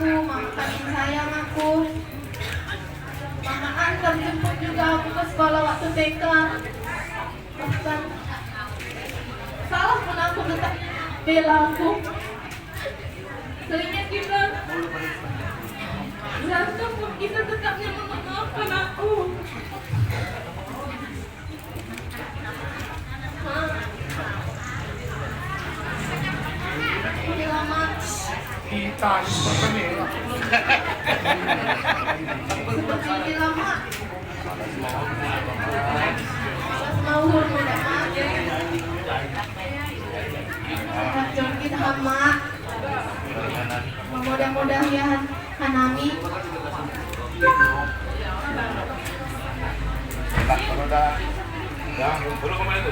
aku, mama kalian sayang aku. Mama antar jemput juga aku ke sekolah waktu TK. Bahkan salah pun aku tetap bela aku. Seringnya kita berantem pun kita tetapnya memaafkan aku. Lama Kita seperti ini. seperti ini lama. Mau muda mati. Racun kita hama. Mudah-mudahan Hanami. Kalau udah belum kemana itu?